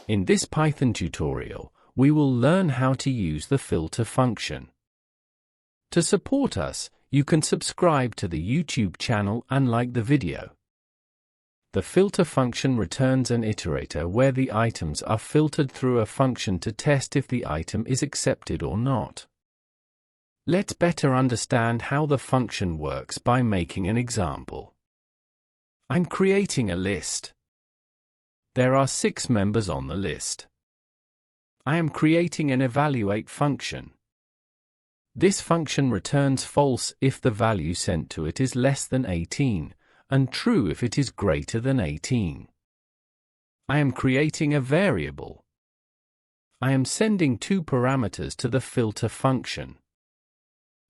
In this Python tutorial, we will learn how to use the filter function. To support us, you can subscribe to the YouTube channel and like the video. The filter function returns an iterator where the items are filtered through a function to test if the item is accepted or not. Let's better understand how the function works by making an example. I'm creating a list. There are 6 members on the list. I am creating an evaluate function. This function returns false if the value sent to it is less than 18, and true if it is greater than 18. I am creating a variable. I am sending 2 parameters to the filter function.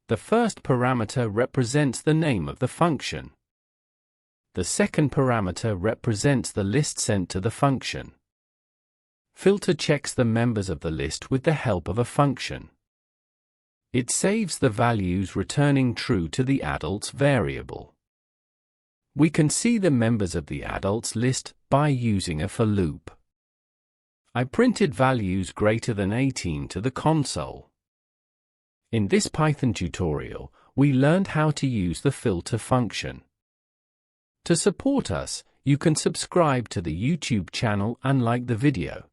The first parameter represents the name of the function. The second parameter represents the list sent to the function. Filter checks the members of the list with the help of a function. It saves the values returning true to the adults variable. We can see the members of the adults list by using a for loop. I printed values greater than 18 to the console. In this Python tutorial, we learned how to use the filter function. To support us, you can subscribe to the YouTube channel and like the video.